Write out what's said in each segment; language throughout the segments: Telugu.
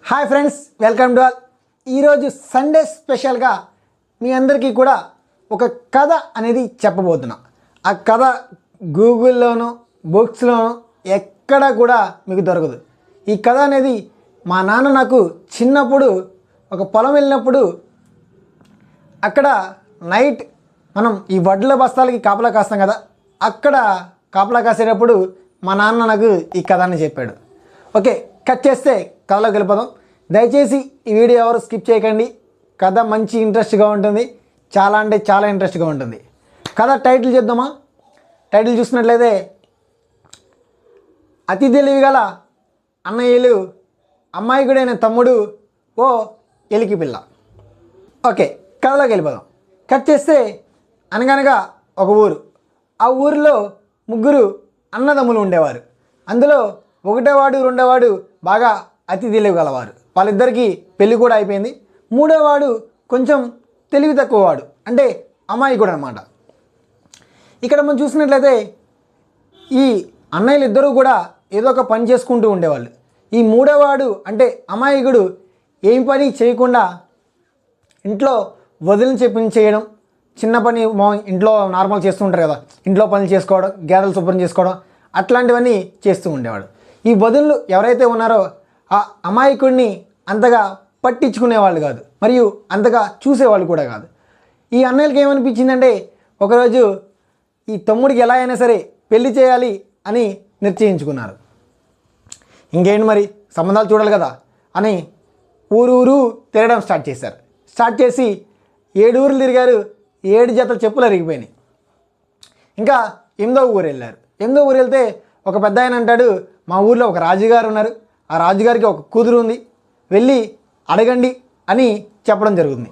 Hi friends, welcome to all. ఈరోజు సండే స్పెషల్గా మీ అందరికీ కూడా ఒక కథ అనేది చెప్పబోతున్నా. ఆ కథ గూగుల్లోనూ బుక్స్లోనూ ఎక్కడ కూడా మీకు దొరకదు. ఈ కథ అనేది మా నాన్న నాకు చిన్నప్పుడు ఒక పొలం వెళ్ళినప్పుడు అక్కడ నైట్ మనం ఈ వడ్ల బస్తాలకి కాపలా కాస్తాం కదా, అక్కడ కాపలా కాసేటప్పుడు మా నాన్న నాకు ఈ కథని చెప్పాడు. ఓకే, కట్ చేస్తే కథలోకి వెళ్ళిపోదాం. దయచేసి ఈ వీడియో ఎవరు స్కిప్ చేయకండి. కథ మంచి ఇంట్రెస్ట్గా ఉంటుంది, చాలా అంటే చాలా ఇంట్రెస్ట్గా ఉంటుంది. కథ టైటిల్ చేద్దామా? టైటిల్ చూసినట్లయితే అతి తెలివి గల అన్నయ్యలు, అమ్మాయికుడైన తమ్ముడు, ఓ ఎలికి పిల్ల. ఓకే, కథలోకి వెళ్ళిపోదాం. కట్ చేస్తే అనగనగా ఒక ఊరు. ఆ ఊరిలో ముగ్గురు అన్నదమ్ములు ఉండేవారు. అందులో ఒకటోవాడు రెండోవాడు బాగా అతి తెలివి గలవారు. వాళ్ళిద్దరికీ పెళ్ళి కూడా అయిపోయింది. మూడోవాడు కొంచెం తెలివి తక్కువవాడు, అంటే అమాయకుడు అనమాట. ఇక్కడ మనం చూసినట్లయితే ఈ అన్నయ్యలు ఇద్దరూ కూడా ఏదో ఒక పని చేసుకుంటూ ఉండేవాళ్ళు. ఈ మూడోవాడు అంటే అమాయకుడు ఏం పని చేయకుండా ఇంట్లో వదిలిని చెప్పించి చేయడం, చిన్న పని ఇంట్లో నార్మల్ చేస్తూ ఉంటారు కదా, ఇంట్లో పనులు చేసుకోవడం, గేదెలు శుభ్రం చేసుకోవడం, అట్లాంటివన్నీ చేస్తూ ఉండేవాడు. ఈ వదులు ఎవరైతే ఉన్నారో ఆ అమాయకుడిని అంతగా పట్టించుకునేవాళ్ళు కాదు, మరియు అంతగా చూసేవాళ్ళు కూడా కాదు. ఈ అన్నయ్యలకి ఏమనిపించిందంటే ఒకరోజు ఈ తమ్ముడికి ఎలా అయినా సరే పెళ్లి చేయాలి అని నిశ్చయించుకున్నారు. ఇంకేంటి మరి, సంబంధాలు చూడాలి కదా అని ఊరు తిరగడం స్టార్ట్ చేశారు. స్టార్ట్ చేసి 7 ఊర్లు తిరిగారు. 7 జతల చెప్పులు అరిగిపోయినాయి. ఇంకా 8వ ఊరు వెళ్ళారు. 8వ ఊరు వెళ్తే ఒక పెద్ద ఆయన అంటాడు, మా ఊర్లో ఒక రాజుగారు ఉన్నారు, ఆ రాజుగారికి ఒక కూతురు ఉంది, వెళ్ళి అడగండి అని చెప్పడం జరుగుతుంది.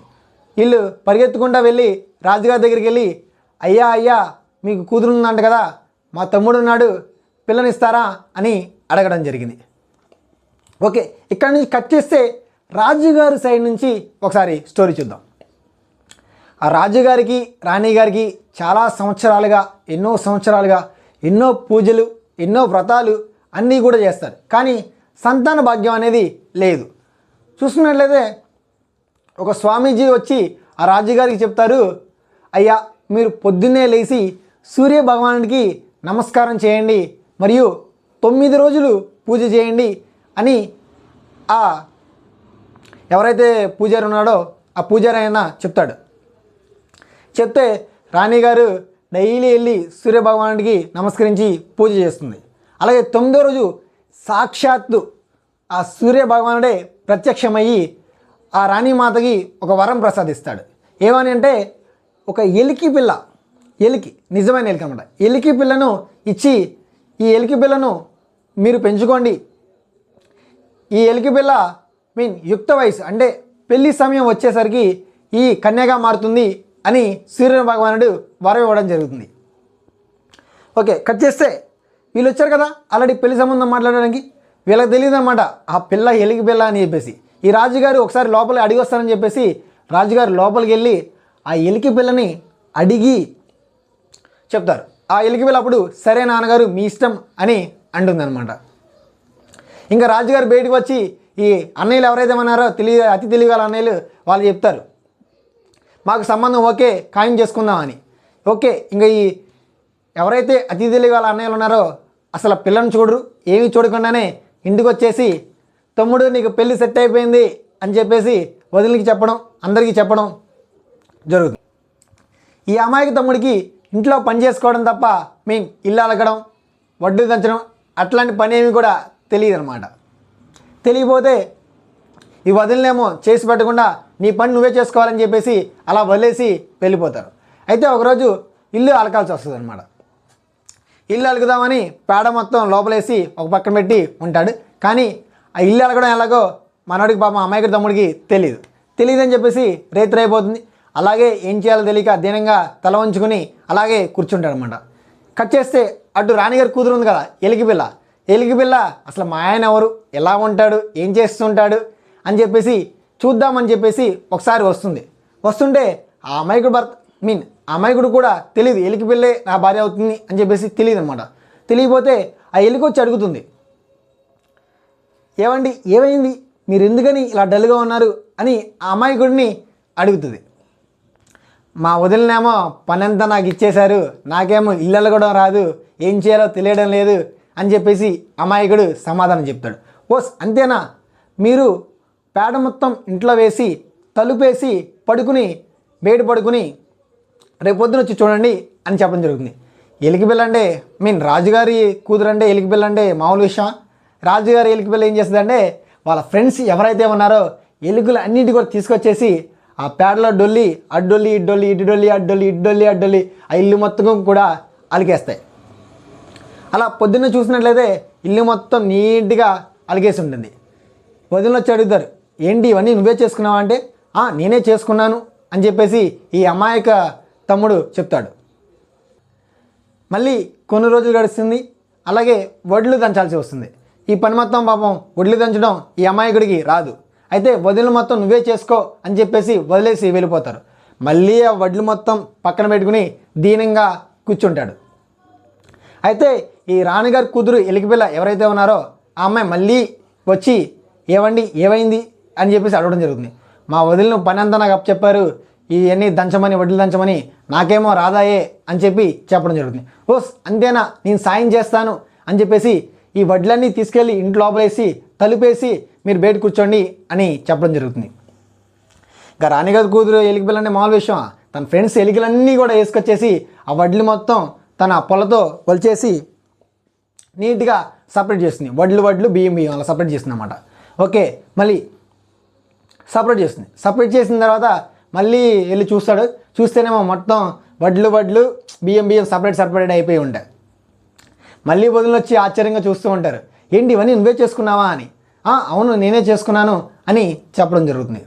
వీళ్ళు పరిగెత్తుకుంటూ వెళ్ళి రాజుగారి దగ్గరికి వెళ్ళి, అయ్యా మీకు కూతురు ఉందంట కదా, మా తమ్ముడు ఉన్నాడు, పిల్లనిస్తారా అని అడగడం జరిగింది. ఓకే, ఇక్కడ నుంచి కట్ చేస్తే రాజుగారి సైడ్ నుంచి ఒకసారి స్టోరీ చూద్దాం. ఆ రాజుగారికి రాణిగారికి చాలా సంవత్సరాలుగా ఎన్నో పూజలు, ఎన్నో వ్రతాలు అన్నీ కూడా చేస్తారు, కానీ సంతాన భాగ్యం అనేది లేదు. చూసుకున్నట్లయితే ఒక స్వామీజీ వచ్చి ఆ రాజుగారికి చెప్తారు, అయ్యా మీరు పొద్దున్నే లేచి సూర్య భగవానుడికి నమస్కారం చేయండి, మరియు 9 రోజులు పూజ చేయండి అని ఆ ఎవరైతే పూజారి ఉన్నాడో ఆ పూజారి అయినా చెప్తాడు. చెప్తే రాణిగారు డైలీ వెళ్ళి సూర్యభగవానుడికి నమస్కరించి పూజ చేస్తుంది. అలాగే 9వ రోజు సాక్షాత్తు ఆ సూర్యభగవానుడే ప్రత్యక్షమయ్యి ఆ రాణిమాతకి ఒక వరం ప్రసాదిస్తాడు. ఏమని అంటే ఒక ఎలికి పిల్ల, నిజమైన ఎలికి అన్నమాట, ఎలికి పిల్లను ఇచ్చి ఈ ఎలికి పిల్లను మీరు పెంచుకోండి, ఈ ఎలికి పిల్ల యుక్త వయసు అంటే పెళ్లి సమయం వచ్చేసరికి ఈ కన్యగా మారుతుంది అని సూర్య భగవానుడు వరం ఇవ్వడం జరుగుతుంది. ఓకే, కట్ చేస్తే వీళ్ళు వచ్చారు కదా ఆల్రెడీ పెళ్లి సంబంధం మాట్లాడడానికి. వీళ్ళకి తెలియదు అనమాట ఆ పిల్ల ఎలికి పిల్ల అని చెప్పేసి. ఈ రాజుగారు ఒకసారి లోపలికి అడిగి వస్తారని చెప్పేసి రాజుగారు లోపలికి వెళ్ళి ఆ ఎలికి పిల్లని అడిగి చెప్తారు. ఆ ఎలికి పిల్ల అప్పుడు సరే నాన్నగారు మీ ఇష్టం అని అంటుందన్నమాట. ఇంకా రాజుగారు బయటకు వచ్చి ఈ అన్నయ్యలు ఎవరైతే ఉన్నారో అతి తెలియగల అన్నయ్యలు వాళ్ళు చెప్తారు, మాకు సంబంధం ఓకే, ఖాయం చేసుకుందామని. ఓకే, ఇంకా ఈ ఎవరైతే అతి తెలియగల అన్నయ్యలు ఉన్నారో అసలు పిల్లని చూడరు, ఏమీ చూడకుండానే ఇంటికి వచ్చేసి తమ్ముడు నీకు పెళ్ళి సెట్ అయిపోయింది అని చెప్పేసి వదిలికి చెప్పడం, అందరికీ చెప్పడం జరుగుతుంది. ఈ అమ్మాయికి తమ్ముడికి ఇంట్లో పని చేసుకోవడం తప్ప ఇల్లు అలగడం, వడ్డు దంచడం అట్లాంటి పని ఏమి కూడా తెలియదు అనమాట. తెలియపోతే ఈ వదిలేమో చేసి పెట్టకుండా నీ పని నువ్వే చేసుకోవాలని చెప్పేసి అలా వదిలేసి వెళ్ళిపోతారు. అయితే ఒకరోజు ఇల్లు అలకాల్సి వస్తుంది అనమాట. ఇల్లు అలుకుదామని పేడ మొత్తం లోపలేసి ఒక పక్కన పెట్టి ఉంటాడు. కానీ ఆ ఇల్లు అలగడం ఎలాగో మనోడికి పాపం అమ్మాయికి తమ్ముడికి తెలియదని చెప్పేసి రేత్రైపోతుంది. అలాగే ఏం చేయాలో తెలియక దీనంగా తల వంచుకొని అలాగే కూర్చుంటాడు అనమాట. కట్ చేస్తే అటు రాణిగారి కూతురు ఉంది కదా ఎలికి పిల్ల అసలు మా ఆయన ఎవరు, ఎలా ఉంటాడు, ఏం చేస్తుంటాడు అని చెప్పేసి చూద్దామని చెప్పేసి ఒకసారి వస్తుంటే ఆ అమ్మాయికుడు అమ్మాయికుడు కూడా తెలియదు ఎలికి పిల్లే నా భార్య అవుతుంది అని చెప్పేసి తెలియదు అనమాట. తెలియపోతే ఆ ఎలికి వచ్చి అడుగుతుంది, ఏమండి ఏమైంది మీరు ఎందుకని ఇలా డల్గా ఉన్నారు అని ఆ అమాయకుడిని అడుగుతుంది. మా వదిలినేమో పనంతా నాకు ఇచ్చేశారు, నాకేమో ఇళ్ళలు కూడా రాదు, ఏం చేయాలో తెలియడం లేదు అని చెప్పేసి అమాయకుడు సమాధానం చెప్తాడు. ఓస్ అంతేనా, మీరు పేడ మొత్తం ఇంట్లో వేసి తలుపేసి పడుకుని బయట పడుకుని రేపొద్దున వచ్చి చూడండి అని చెప్పడం జరుగుతుంది. ఎలికపిల్ల అంటే రాజుగారి కూతురు అంటే ఎలికపిల్ల అంటే మామూలు విషయం. రాజుగారి ఎలికపిల్ల ఏం చేస్తుందంటే వాళ్ళ ఫ్రెండ్స్ ఎవరైతే ఉన్నారో ఎలుకలు అన్నిటి కూడా తీసుకొచ్చేసి ఆ పేడలో డొల్లి అడ్డొల్లి ఇడ్డొల్లి ఇటు డొల్లి అడ్డొల్లి ఇడ్డొల్లి అడ్డొల్లి ఆ ఇల్లు మొత్తం కూడా అలికేస్తాయి. అలా పొద్దున్న చూసినట్లయితే ఇల్లు మొత్తం నీట్గా అలికేసి ఉంటుంది. వదిన వచ్చి అడుగుతారు, ఏంటి ఇవన్నీ నువ్వే చేసుకున్నావా అంటే నేనే చేసుకున్నాను అని చెప్పేసి ఈ అమాయక తమ్ముడు చెప్తాడు. మళ్ళీ కొన్ని రోజులు గడుస్తుంది. అలాగే వడ్లు దంచాల్సి వస్తుంది. ఈ పని మొత్తం పాపం వడ్లు దంచడం ఈ అమాయకుడికి రాదు. అయితే వదిన మొత్తం నువ్వే చేసుకో అని చెప్పేసి వదిలేసి వెళ్ళిపోతారు. మళ్ళీ ఆ వడ్లు మొత్తం పక్కన పెట్టుకుని దీనంగా కూర్చుంటాడు. అయితే ఈ రాణిగారి కూతురు ఎలికపిల్ల ఎవరైతే ఉన్నారో ఆ అమ్మాయి మళ్ళీ వచ్చి ఏవండి ఏమైంది అని చెప్పేసి అడగడం జరుగుతుంది. మా వదిలిన పని అంతా నాకు చెప్పారు, ఇవన్నీ దంచమని వడ్లు దంచమని, నాకేమో రాదాయే అని చెప్పి చెప్పడం జరుగుతుంది. ఓస్ అంతేనా, నేను సాయం చేస్తాను అని చెప్పేసి ఈ వడ్లన్నీ తీసుకెళ్ళి ఇంట్లో లోపలేసి తలుపేసి మీరు బయట కూర్చోండి అని చెప్పడం జరుగుతుంది. ఇంకా రాణిగారి కూతురు ఎలికపిల్ల అంటే మామూలు విషయం. తన ఫ్రెండ్స్ ఎలికలన్నీ కూడా వేసుకొచ్చేసి ఆ వడ్లు మొత్తం తన పొలతో కొలిచేసి నీట్గా సపరేట్ చేస్తుంది. వడ్లు బియ్యం అలా సపరేట్ చేస్తుంది అన్నమాట. ఓకే, మళ్ళీ సపరేట్ చేస్తుంది. సపరేట్ చేసిన తర్వాత మళ్ళీ వెళ్ళి చూస్తాడు. చూస్తేనేమో మొత్తం వడ్లు బియ్యం సపరేట్ అయిపోయి ఉంటాయి. మళ్ళీ వదిలి వచ్చి ఆశ్చర్యంగా చూస్తూ ఉంటారు, ఏంటి ఇవన్నీ నువ్వే చేసుకున్నావా అని. అవును నేనే చేసుకున్నాను అని చెప్పడం జరుగుతుంది.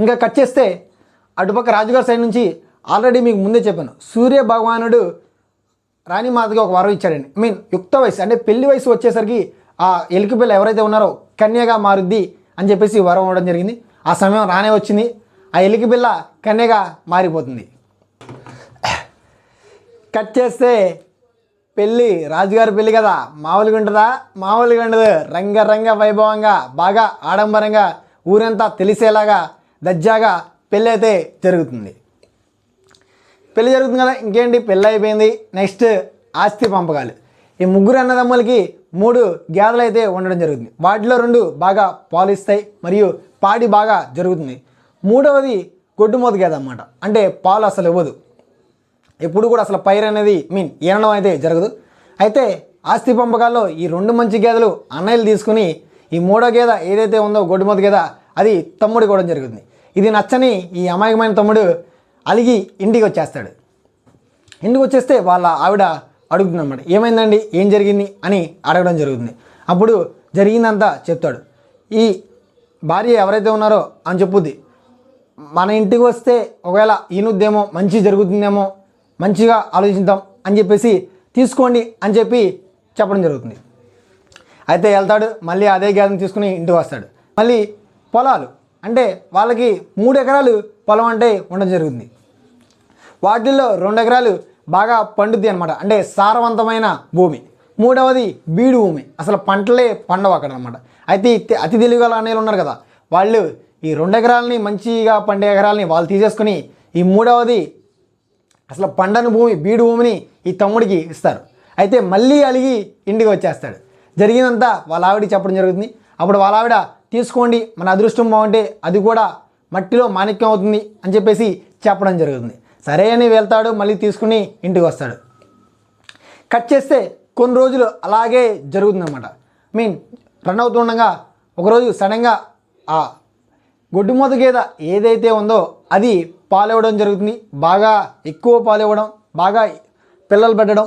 ఇంకా కట్ చేస్తే అటుపక్క రాజుగారి సైడ్ నుంచి ఆల్రెడీ మీకు ముందే చెప్పాను, సూర్య భగవానుడు రాణిమాతకి ఒక వరం ఇచ్చాడండి. యుక్త వయసు అంటే పెళ్లి వయసు వచ్చేసరికి ఆ ఎలికపిల్ల ఎవరైతే ఉన్నారో కన్యగా మారుద్ది అని చెప్పేసి వరం ఇవ్వడం జరిగింది. ఆ సమయం రానే వచ్చింది. ఆ ఎలికపిల్ల కన్యగా మారిపోతుంది. కట్ చేస్తే పెళ్ళి, రాజుగారి పెళ్ళి కదా, మామూలుగా ఉంటుందా? మామూలుగా ఉండదు. రంగ వైభవంగా బాగా ఆడంబరంగా ఊరంతా తెలిసేలాగా దజ్జాగా పెళ్ళి అయితే జరుగుతుంది. పెళ్ళి జరుగుతుంది కదా, ఇంకేంటి పెళ్ళి అయిపోయింది. నెక్స్ట్ ఆస్తి పంపకాలు. ఈ ముగ్గురు అన్నదమ్ములకి 3 గేదెలు అయితే ఉండడం జరుగుతుంది. వాటిలో 2 బాగా పాలు ఇస్తాయి మరియు పాడి బాగా జరుగుతుంది. 3వది గొడ్డుమోత గేదె అన్నమాట. అంటే పాలు అసలు ఇవ్వదు. ఎప్పుడు కూడా అసలు పైరు అనేది ఈనడం అయితే జరగదు. అయితే ఆస్తి పంపకాల్లో ఈ 2 మంచి గేదెలు అన్నయ్యలు తీసుకుని ఈ 3వ గేదె ఏదైతే ఉందో గొడ్డుమోత గేదె అది తమ్ముడికి ఇవ్వడం జరుగుతుంది. ఇది నచ్చని ఈ అమాయకమైన తమ్ముడు అలిగి ఇంటికి వచ్చేస్తాడు. ఇంటికి వచ్చేస్తే వాళ్ళ ఆవిడ అడుగుతుందన్నమాట, ఏమైందండి, ఏం జరిగింది అని అడగడం జరుగుతుంది. అప్పుడు జరిగిందంతా చెప్తాడు. ఈ భార్య ఎవరైతే ఉన్నారో అని చెప్పుద్ది, మన ఇంటికి వస్తే ఒకవేళ ఈనుద్దేమో, మంచి జరుగుతుందేమో, మంచిగా ఆలోచిద్దాం అని చెప్పేసి తీసుకోండి అని చెప్పి చెప్పడం జరుగుతుంది. అయితే వెళ్తాడు, మళ్ళీ అదే గేదెని తీసుకుని ఇంటికి వస్తాడు. మళ్ళీ పొలాలు అంటే వాళ్ళకి 3 ఎకరాలు పొలం అంటే ఉండడం జరుగుతుంది. వాటిల్లో 2 ఎకరాలు బాగా పండుద్ది అనమాట. అంటే సారవంతమైన భూమి. 3వది బీడు భూమి, అసలు పంటలే పండవు అక్కడ అనమాట. అయితే అతి తెలివిగల అన్నయ్యలు ఉన్నారు కదా, వాళ్ళు ఈ 2 ఎకరాలని మంచిగా పండే ఎకరాలని వాళ్ళు తీసేసుకుని ఈ 3వది అసలు పండని భూమి బీడు భూమిని ఈ తమ్ముడికి ఇస్తారు. అయితే మళ్ళీ అలిగి ఇంటికి వచ్చేస్తాడు. జరిగిందంతా వాళ్ళ ఆవిడికి చెప్పడం జరుగుతుంది. అప్పుడు వాళ్ళ ఆవిడ, తీసుకోండి, మన అదృష్టం బాగుంటే అది కూడా మట్టిలో మాణిక్యం అవుతుంది అని చెప్పేసి చెప్పడం జరుగుతుంది. సరే అని వెళ్తాడు, మళ్ళీ తీసుకుని ఇంటికి వస్తాడు. కట్ చేస్తే కొన్ని రోజులు అలాగే జరుగుతుందన్నమాట. రన్ అవుతుండగా ఒకరోజు సడన్గా ఆ గొడ్డుమోత గేదె ఏదైతే ఉందో అది పాలు ఇవ్వడం జరుగుతుంది. బాగా ఎక్కువ పాలు ఇవ్వడం, బాగా పిల్లలు పెట్టడం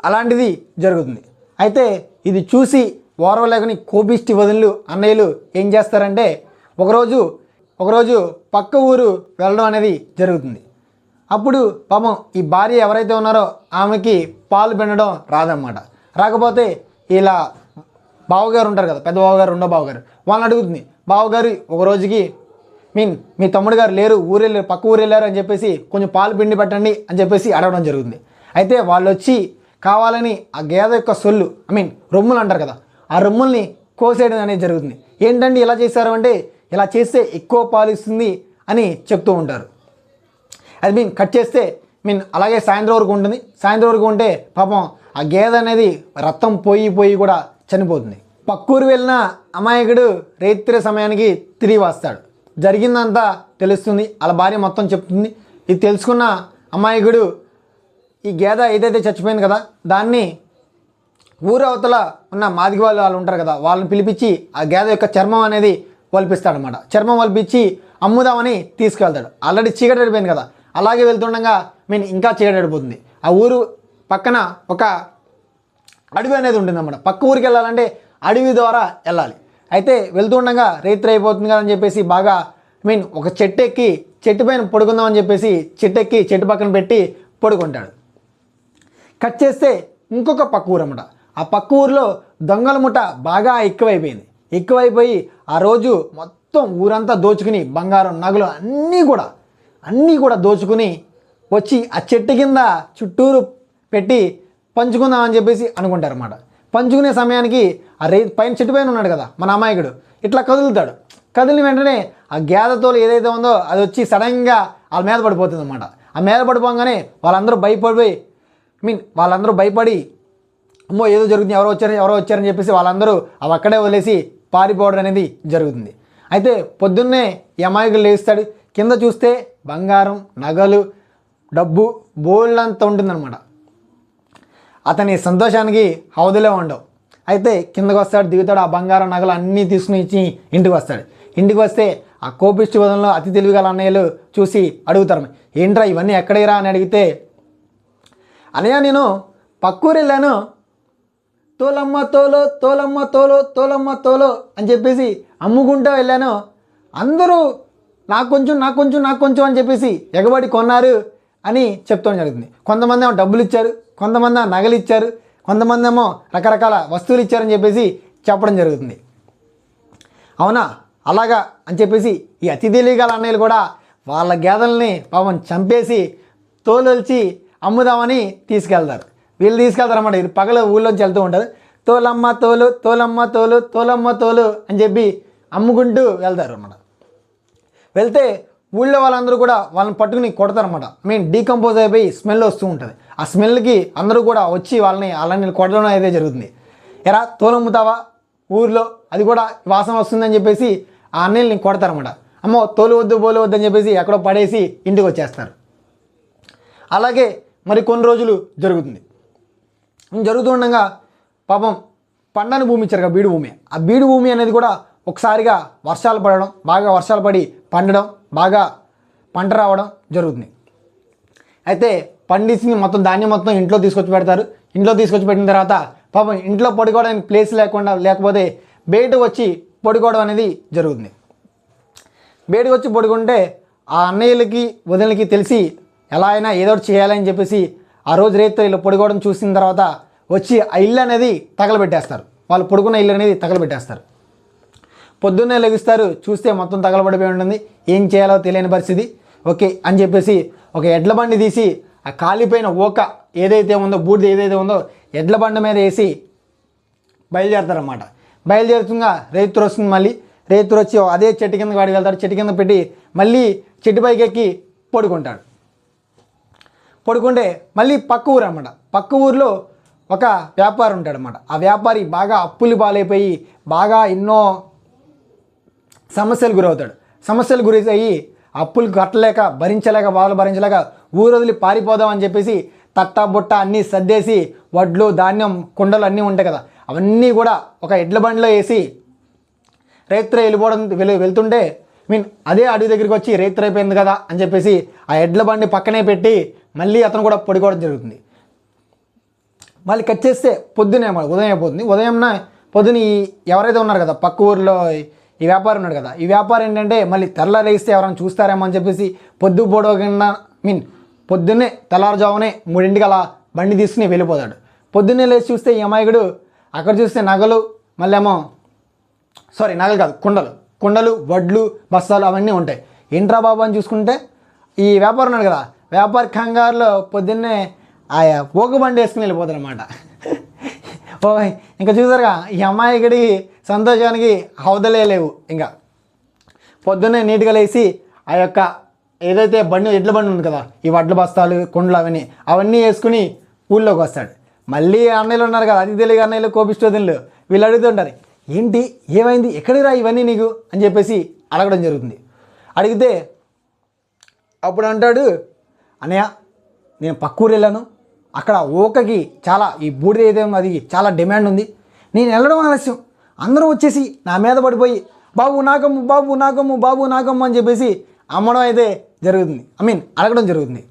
అలాంటిది జరుగుతుంది. అయితే ఇది చూసి ఓర్వలేకని కోపిష్టి వదినలు అన్నయ్యలు ఏం చేస్తారంటే ఒకరోజు పక్క ఊరు వెళ్ళడం అనేది జరుగుతుంది. అప్పుడు పాపం ఈ భార్య ఎవరైతే ఉన్నారో ఆమెకి పాలు పిండడం రాదన్నమాట. రాకపోతే ఇలా బావగారు ఉంటారు కదా, పెద్ద బావగారు, రెండో బావగారు, వాళ్ళని అడుగుతుంది, బావగారు ఒక రోజుకి మీ తమ్ముడు గారు లేరు, పక్క ఊరు వెళ్ళారు అని చెప్పేసి కొంచెం పాలు పిండి పెట్టండి అని చెప్పేసి అడగడం జరుగుతుంది. అయితే వాళ్ళు వచ్చి కావాలని ఆ గేదె యొక్క సొల్లు రొమ్ములు అంటారు కదా, ఆ రొమ్ముల్ని కోసేయడం అనేది జరుగుతుంది. ఏంటంటే ఇలా చేశారు అంటే ఇలా చేస్తే ఎక్కువ పాలు ఇస్తుంది అని చెప్తూ ఉంటారు. అది కట్ చేస్తే అలాగే సాయంత్రం వరకు ఉంటుంది. సాయంత్రం వరకు ఉంటే పాపం ఆ గేదె అనేది రక్తం పోయి కూడా చనిపోతుంది. పక్కూరు వెళ్ళిన అమాయకుడు రైత్రి సమయానికి తిరిగి వస్తాడు. జరిగిందంతా తెలుస్తుంది, వాళ్ళ భార్య మొత్తం చెప్తుంది. ఇది తెలుసుకున్న అమాయకుడు ఈ గేదె ఏదైతే చచ్చిపోయింది కదా దాన్ని ఊరు అవతల ఉన్న మాదిగ వాళ్ళు ఉంటారు కదా వాళ్ళని పిలిపించి ఆ గేదె యొక్క చర్మం అనేది వలిపిస్తాడనమాట. చర్మం వలిపించి అమ్ముదామని తీసుకెళ్తాడు. ఆల్రెడీ చీకటి పడిపోయింది కదా, అలాగే వెళ్తుండగా ఇంకా చీకటి పడిపోతుంది. ఆ ఊరు పక్కన ఒక అడవి అనేది ఉంటుందన్నమాట. పక్క ఊరికి వెళ్ళాలంటే అడవి ద్వారా వెళ్ళాలి. అయితే వెళ్తుండగా రైతు అయిపోతుంది కదా అని చెప్పేసి బాగా ఒక చెట్టు ఎక్కి చెట్టు పైన పడుకుందామని చెప్పేసి చెట్టు ఎక్కి చెట్టు పక్కన పెట్టి పడుకుంటాడు. కట్ చేస్తే ఇంకొక పక్క ఊరు అన్నమాట. ఆ పక్క ఊరిలో దొంగల ముఠ బాగా ఎక్కువైపోయి ఆ రోజు మొత్తం ఊరంతా దోచుకుని బంగారం నగలు అన్నీ కూడా దోచుకుని వచ్చి ఆ చెట్టు కింద చుట్టూరు పెట్టి పంచుకుందామని చెప్పేసి అనుకుంటారన్నమాట. పంచుకునే సమయానికి ఆ పైన చెట్టు పైన ఉన్నాడు కదా మన అమాయకుడు, ఇట్లా కదులుతాడు. కదిలిన వెంటనే ఆ గేదె తోలు ఏదైతే ఉందో అది వచ్చి సడన్గా వాళ్ళ మీద పడిపోతుంది అన్నమాట. ఆ మీద పడిపోగానే వాళ్ళందరూ భయపడి అమ్మో ఏదో జరుగుతుంది, ఎవరో వచ్చారని చెప్పేసి వాళ్ళందరూ అవి అక్కడే వదిలేసి పారిపోవడం అనేది జరుగుతుంది. అయితే పొద్దున్నే ఈ అమాయకుడు లేస్తాడు. కింద చూస్తే బంగారం నగలు డబ్బు బోల్డంతా ఉంటుందన్నమాట. అతని సంతోషానికి హౌదులే ఉండవు. అయితే కిందకు వస్తాడు, దిగుతాడు, ఆ బంగారం నగలు అన్నీ తీసుకుని ఇచ్చి ఇంటికి వస్తాడు. ఇంటికి వస్తే ఆ కోపిష్టి వదంలో అతి తెలివిగల అన్నయ్యలు చూసి అడుగుతారు, ఏంట్రా ఇవన్నీ ఎక్కడేరా అని అడిగితే, అన్నయ్య నేను పక్కూరు వెళ్ళాను, తోలమ్మ తోలో అని చెప్పేసి అమ్ముకుంటూ వెళ్ళాను, అందరూ నాకు కొంచెం అని చెప్పేసి ఎగబడి కొన్నారు అని చెప్తాం జరుగుతుంది. కొంతమంది ఏమో డబ్బులు ఇచ్చారు, కొంతమంది నగలు ఇచ్చారు, కొంతమంది ఏమో రకరకాల వస్తువులు ఇచ్చారని చెప్పేసి చెప్పడం జరుగుతుంది. అవునా అలాగా అని చెప్పేసి ఈ అతి తెలివిగల అన్నయ్యలు కూడా వాళ్ళ గేదెల్ని పాపం చంపేసి తోలొల్చి అమ్ముదామని తీసుకెళ్తారు. వీళ్ళు తీసుకెళ్తారన్నమాట. ఇది పగల ఊళ్ళోంచి వెళ్తూ ఉంటారు. తోలమ్మ తోలు అని చెప్పి అమ్ముకుంటూ వెళ్తారు అన్నమాట. వెళ్తే ఊళ్ళో వాళ్ళందరూ కూడా వాళ్ళని పట్టుకుని కొడతారన్నమాట. డీకంపోజ్ అయిపోయి స్మెల్ వస్తూ ఉంటుంది. ఆ స్మెల్కి అందరూ కూడా వచ్చి వాళ్ళని కొట్టడం అయితే జరుగుతుంది. ఎరా తోలమ్ముతావా ఊర్లో, అది కూడా వాసన వస్తుందని చెప్పేసి ఆ అన్నయ్యని కొడతారన్నమాట. అమ్మో తోలు వద్దు బోలు వద్దు అని చెప్పేసి ఎక్కడో పడేసి ఇంటికి వచ్చేస్తారు. అలాగే మరి కొన్ని రోజులు జరుగుతుండగా పాపం పండని భూమి ఇచ్చారు కదా బీడు భూమి. ఆ బీడు భూమి అనేది కూడా ఒకసారిగా వర్షాలు పడడం, బాగా వర్షాలు పడి పండడం, బాగా పంట రావడం జరుగుతుంది. అయితే పండించి మొత్తం ధాన్యం మొత్తం ఇంట్లో తీసుకొచ్చి పెడతారు. ఇంట్లో తీసుకొచ్చి పెట్టిన తర్వాత పాపం ఇంట్లో పడుకోవడానికి ప్లేస్ లేకపోతే బయటకు వచ్చి పడుకోవడం అనేది జరుగుతుంది. బయటకు వచ్చి పడుకుంటే ఆ అన్నయ్యలకి వదినలకి తెలిసి ఎలా అయినా ఏదో ఒకటి చేయాలని చెప్పేసి ఆ రోజు రేత్రి ఇలా పడుకోవడం చూసిన తర్వాత వచ్చి ఆ ఇల్లు అనేది తగలబెట్టేస్తారు. వాళ్ళు పడుకున్న ఇల్లు అనేది తగలబెట్టేస్తారు. పొద్దున్నే లెగిస్తారు, చూస్తే మొత్తం తగలబడిపోయి ఉంటుంది. ఏం చేయాలో తెలియని పరిస్థితి. ఓకే అని చెప్పేసి ఒక ఎడ్ల బండి తీసి ఆ కాలిపోయిన ఓక ఏదైతే ఉందో బూడిద ఏదైతే ఉందో ఎడ్ల బండి మీద వేసి బయలుదేరతారన్నమాట. బయలుదేరుతుండగా రైతు వస్తుంది. మళ్ళీ రైతు వచ్చి అదే చెట్టు కింద వాడికి వెళ్తాడు. చెట్టు కింద పెట్టి మళ్ళీ చెట్టు పైకి ఎక్కి పడుకుంటే మళ్ళీ పక్క ఊరు అన్నమాట. పక్క ఊరిలో ఒక వ్యాపారి ఉంటాడనమాట. ఆ వ్యాపారి బాగా అప్పులు పాలైపోయి బాగా ఎన్నో సమస్యలు గురవుతాడు. సమస్యలు గురయ్యి అప్పులు కట్టలేక బాధలు భరించలేక ఊరు వదిలి పారిపోదామని చెప్పేసి తట్టా బుట్ట అన్నీ సర్దేసి వడ్లు ధాన్యం కుండలు అన్నీ ఉంటాయి కదా అవన్నీ కూడా ఒక ఎడ్ల బండిలో వేసి రైతు వెళ్తుంటే అదే అడవి దగ్గరికి వచ్చి రైతు అయిపోయింది కదా అని చెప్పేసి ఆ ఎడ్ల బండి పక్కనే పెట్టి మళ్ళీ అతను కూడా పడుకోవడం జరుగుతుంది. మళ్ళీ కట్ చేస్తే పొద్దునే ఉదయం అయిపోతుంది. పొద్దున ఎవరైతే ఉన్నారు కదా పక్క ఊరిలో ఈ వ్యాపారం ఉన్నాడు కదా, ఈ వ్యాపారం ఏంటంటే మళ్ళీ తెల్లారేస్తే ఎవరైనా చూస్తారేమో అని చెప్పేసి పొద్దున్నే తెల్లారుజామునే 3 అలా బండి తీసుకుని వెళ్ళిపోతాడు. పొద్దున్నే లేచి చూస్తే ఈ అమాయకుడు అక్కడ చూస్తే నగలు నగలు కాదు కుండలు వడ్లు బస్తాలు అవన్నీ ఉంటాయి. ఏంట్రా బాబు అని చూసుకుంటే ఈ వ్యాపారం ఉన్నాడు కదా, వ్యాపారి కంగారులో పొద్దున్నే ఆ ఓక బండి వేసుకుని వెళ్ళిపోతాడు అనమాట. ఓ ఇంకా చూసారుగా ఈ అమ్మాయికి సంతోషానికి హౌదలే లేవు. ఇంకా పొద్దున్నే నీట్గా లేచి ఆ యొక్క ఏదైతే ఎడ్ల బండి ఉంది కదా, ఈ వడ్ల బస్తాలు కొండలు అవన్నీ వేసుకుని ఊళ్ళోకి వస్తాడు. మళ్ళీ అన్నయ్యలు ఉన్నారు కదా, అతి తెలుగు అన్నయ్యలు కోపిష్టోదిన్లు, వీళ్ళు అడుగుతుంటారు, ఏంటి ఏమైంది ఎక్కడికి రా ఇవన్నీ నీకు అని చెప్పేసి అడగడం జరుగుతుంది. అడిగితే అప్పుడు అంటాడు, అన్నయ్య నేను పక్కూరు వెళ్ళాను, అక్కడ ఓకకి చాలా ఈ బూడిద ఏదేమో అది చాలా డిమాండ్ ఉంది, నేను వెళ్ళడం ఆలస్యం, అందరూ వచ్చేసి నా మీద పడిపోయి బాబు నాకమ్ము బాబు నాకమ్ము బాబు నాకమ్ము అని చెప్పేసి అమ్మడం అయితే జరుగుతుంది, అడగడం జరుగుతుంది.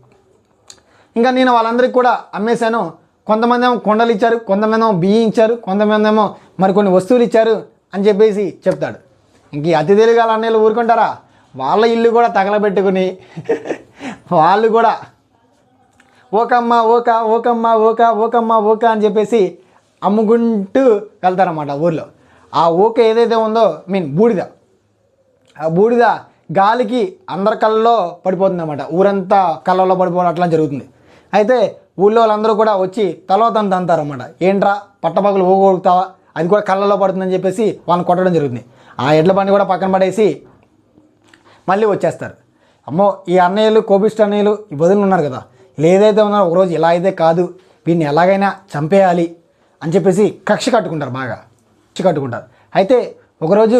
ఇంకా నేను వాళ్ళందరికీ కూడా అమ్మేశాను, కొంతమంది ఏమో కొండలు ఇచ్చారు, కొంతమంది ఏమో బియ్యం ఇచ్చారు, కొంతమంది ఏమో మరికొన్ని వస్తువులు ఇచ్చారు అని చెప్పేసి చెప్తాడు. ఇంక అతి తెలుగు అన్నయ్యలు ఊరుకుంటారా, వాళ్ళ ఇల్లు కూడా తగలబెట్టుకుని వాళ్ళు కూడా ఓకమ్మ ఓక ఓకమ్మ ఓక ఓకమ్మ ఓక అని చెప్పేసి అమ్ముకుంటూ వెళ్తారన్నమాట ఊర్లో. ఆ ఓక ఏదైతే ఉందో బూడిద, ఆ బూడిద గాలికి అందరి కళ్ళలో పడిపోతుంది అన్నమాట, ఊరంతా కళ్ళలో పడిపోవడం అట్లా జరుగుతుంది. అయితే ఊళ్ళో వాళ్ళందరూ కూడా వచ్చి తలవతను తంతారన్నమాట, ఏంట్రా పట్టపగలు ఊగొడుగుతావా, అది కూడా కళ్ళలో పడుతుందని చెప్పేసి వాళ్ళని కొట్టడం జరుగుతుంది. ఆ ఎడ్ల బండి కూడా పక్కన పడేసి మళ్ళీ వచ్చేస్తారు. అమ్మో ఈ అన్నయ్యలు కోపిష్ట అన్నయ్యలు ఈ వదిలి ఉన్నారు కదా, ఏదైతే ఉన్నారో ఒకరోజు ఇలా అయితే కాదు, వీడిని ఎలాగైనా చంపేయాలి అని చెప్పేసి కక్ష కట్టుకుంటారు, బాగా కక్ష కట్టుకుంటారు. అయితే ఒకరోజు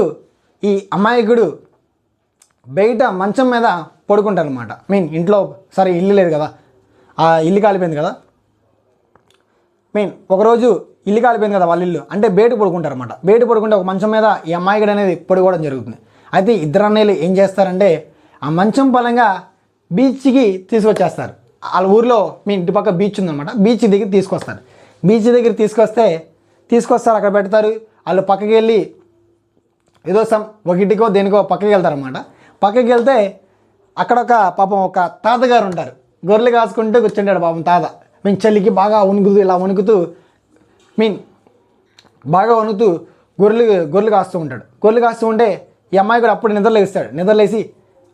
ఈ అమాయకుడు బయట మంచం మీద పడుకుంటారు అనమాట. ఇంట్లో సరే ఇల్లు లేదు కదా, ఆ ఇల్లు కాలిపోయింది కదా, ఒకరోజు ఇల్లు కాలిపోయింది కదా వాళ్ళ ఇల్లు, అంటే బయట పడుకుంటారు అనమాట. బయట పడుకుంటే ఒక మంచం మీద ఈ అమాయకుడు అనేది పడుకోవడం జరుగుతుంది. అయితే ఇద్దరు అన్నయ్యలు ఏం చేస్తారంటే ఆ మంచం పరంగా బీచ్కి తీసుకొచ్చేస్తారు. వాళ్ళ ఊరిలో ఇంటి పక్క బీచ్ ఉందన్నమాట, బీచ్ దగ్గర తీసుకొస్తారు. బీచ్ దగ్గర తీసుకొస్తారు అక్కడ పెడతారు. వాళ్ళు పక్కకి వెళ్ళి ఏదో ఒక ఇంటికో దేనికో పక్కకి వెళ్తారన్నమాట. పక్కకి వెళ్తే అక్కడ ఒక తాతగారు ఉంటారు, గొర్రెలు కాసుకుంటూ కూర్చుంటాడు పాపం తాత. చలికి బాగా వణుకుతూ బాగా వణుకుతూ గొర్రెలు కాస్తూ ఉంటాడు. గొర్రెలు కాస్తూ ఉంటే ఈ అమ్మాయి కూడా అప్పుడు నిద్రలేసి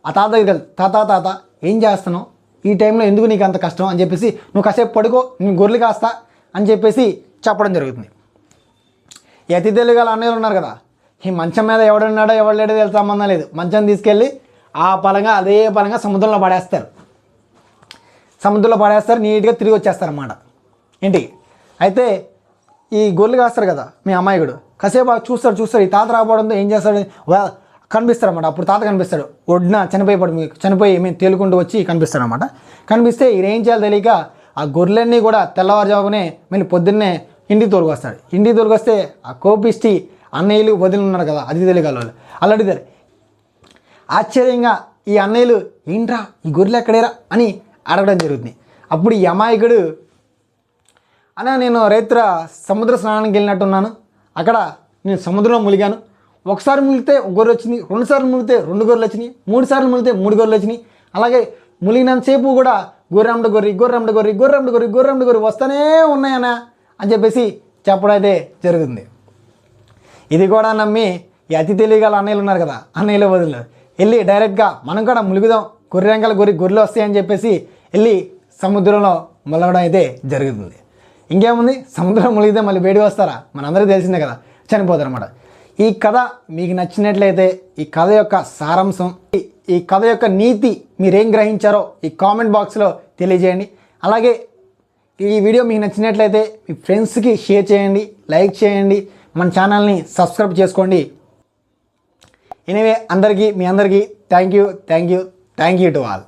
ఆ తాత దగ్గర తాత ఏం చేస్తున్నావు, ఈ టైంలో ఎందుకు నీకు అంత కష్టం అని చెప్పేసి, నువ్వు కాసేపు పడుకో నేను గొర్రెలు కాస్తా అని చెప్పేసి చెప్పడం జరుగుతుంది. ఈ అతి తెలుగు అన్నయ్యలు ఉన్నారు కదా, ఈ మంచం మీద ఎవడున్నాడో ఎవడు లేడో తెలిసి సంబంధం లేదు, మంచం తీసుకెళ్ళి అదే పరంగా సముద్రంలో పడేస్తారు, నీట్గా తిరిగి వచ్చేస్తారన్నమాట ఇంటికి. అయితే ఈ గొర్రెలు కాస్తారు కదా మీ అమ్మాయికుడు కాసేపు చూస్తాడు, ఈ తాత రాకపోవడంతో ఏం చేస్తాడు, కనిపిస్తాడు అన్నమాట. అప్పుడు తాత కనిపిస్తాడు, ఒడ్డున చనిపోయి తేలుకుంటూ వచ్చి కనిపిస్తాడు అన్నమాట. కనిపిస్తే ఏం చేయాలో తెలియక ఆ గొర్రెలన్నీ కూడా తెల్లవారుజామునే పొద్దున్నే ఇంటికి తోలుకొస్తాడు. ఇంటికి తోలుకొస్తే ఆ కోపిష్టి అన్నయ్యలు వదిలి ఉన్నారు కదా అతి తెలుగు వాళ్ళు అడిగారు. ఆశ్చర్యంగా ఈ అన్నయ్యలు ఏంట్రా ఈ గొర్రెలు ఎక్కడేరా అని అడగడం జరుగుతుంది. అప్పుడు ఈ అమాయకుడు, అన్న నేను రైతుర సముద్ర స్నానానికి వెళ్ళినట్టున్నాను, అక్కడ నేను సముద్రంలో ములిగాను, ఒకసారి ములిగితే ఒక గొర్రె వచ్చింది, 2 సార్లు ములిగితే 2 గొర్రెలు వచ్చినాయి, 3 సార్లు ములిగితే 3 గొర్రెలు వచ్చినాయి, అలాగే ములిగినంతసేపు కూడా గొర్రెమ్మడ గొర్రె వస్తూనే ఉన్నాయన్నా అని చెప్పేసి చెప్పడం అయితే జరుగుతుంది. ఇది కూడా నమ్మి ఈ అతి తెలియగల అన్నయ్యలు ఉన్నారు కదా, అన్నయ్యలు వదిలినారు వెళ్ళి డైరెక్ట్గా మనం కూడా ములుగుదాం, గొర్రెలు వస్తాయని చెప్పేసి వెళ్ళి సముద్రంలో ములగడం అయితే జరుగుతుంది. ఇంకేముంది, సముద్రం ములిగితే మళ్ళీ వేడి వస్తారా, మనందరికీ తెలిసిందే కదా, చనిపోతారన్నమాట. ఈ కథ మీకు నచ్చినట్లయితే ఈ కథ యొక్క సారాంశం, ఈ కథ యొక్క నీతి మీరేం గ్రహించారో ఈ కామెంట్ బాక్స్లో తెలియజేయండి. అలాగే ఈ వీడియో మీకు నచ్చినట్లయితే మీ ఫ్రెండ్స్కి షేర్ చేయండి, లైక్ చేయండి, మన ఛానల్ని సబ్స్క్రైబ్ చేసుకోండి. ఎనీవే మీ అందరికీ థ్యాంక్ యూ టు ఆల్.